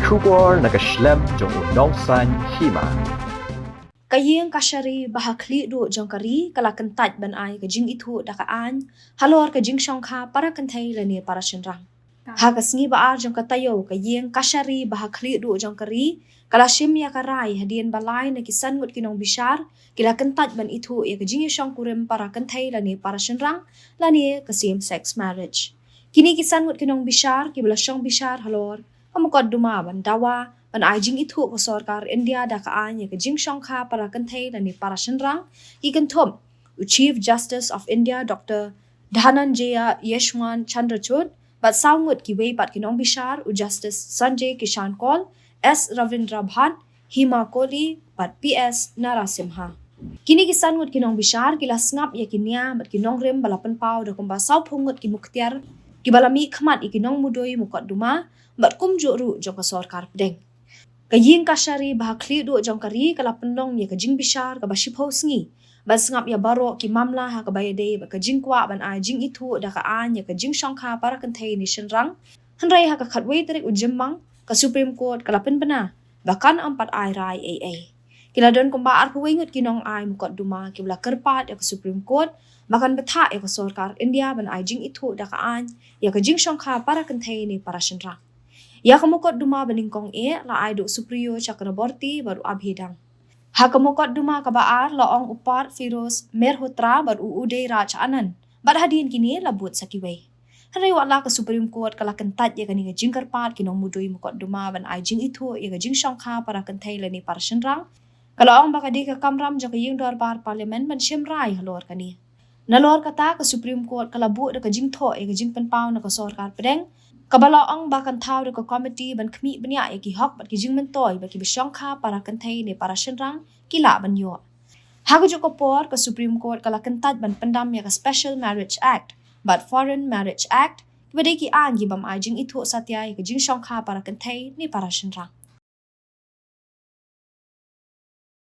Shubor nakaslem jong udongsan Hima. Kayeng kasyari bahakli do jongkari kala Kyntait ban ai ka jing Ithuh dakaan halor ka Jingshongkha para Kynthei lani para Shynrang. Hagasngi baar jongkatayo kayeng kasyari bahakli do jongkari kala shim ya karai hadian balai na kisan ngut kinong bishar kila Kyntait ban Ithuh ya ka Jingshongkurim para Kynthei lani para Shynrang lani ka same sex marriage. Kini kisan ngut kinong bishar kibala syong bishar halor kamukod duma ban dawa ban ai jing Ithuh ko sarkar India dakaan ya ka Jingshongkha para Kynthei lani para Shynrang ikan thom Chief Justice of India Dr. Dhananjaya Yeshwan Chandrachud bat saungut ki wei pat kinong bishar u Justice Sanjay Kishan Kaul S Ravindra Bhat Hima Kohli bat PS Narasimha. Kini kisan ngut kinong bishar kila ngap ya kinia bat kinong rem balapan pau da kumba sau phungut ki muktiar ki balami khmat ikinong mudoi mukot duma bat kumjo ru jong ka sarkar pedeng. Kaying kasyari bahakli do jongkari kala pendong ya ka jing bishar ka bashipho sngi bas ngap ya baro ki mamla ha ka bayade ba ka jingkwa ban ai jing Ithuh da ka an ya ka Jingshongkha para Kynthei ni Shynrang hanrai ha ka khatwei tarik ujemmang ka Supreme Court kala penbena bahkan ampat ai rai AA kila don kumba ar puwei ngut kinong ai mukot duma ki bla kerpat ya ka Supreme Court bahkan betha ya ka sarkar India ban ai jing Ithuh da ka an ya ka Jingshongkha para Kynthei ni para Shynrang. Ya kamukot duma beningkong la ai do Supriyo Chakraborty baru abhidang. Ha kamukot duma kabaar laong upar Firoz Merhotra baru uudai Raj Anand. Bad hadian kini labut sakiway. Hanray wala ka Supreme Court kala Kyntait ya kani ka jingkarpat kinong mudui mukot duma ban ai jing Ithuh ya ka Jingshongkha para Kynthei lani para Shynrang. Kalaong baka di ka kamram jang kaying dorbar parlimen ban Shymrai halor kani. Nalor kata ka Supreme Court kalabu da ka Jingtho ya ka jingpenpau na ka sarkar pedeng. Kabalaong bakan tau da ka committee ban kmi banya ya ki hok bat ki jingmentoy ba ki Jingshongkha para Kynthei ni para Shynrang kila ban yo. Hago jo ko por ka Supreme Court kala Kyntait ban pendam ya ka Special Marriage Act but Foreign Marriage Act kibade ki an gibam ai jing Ithuh satya ya ka Jingshongkha para Kynthei ni para Shynrang.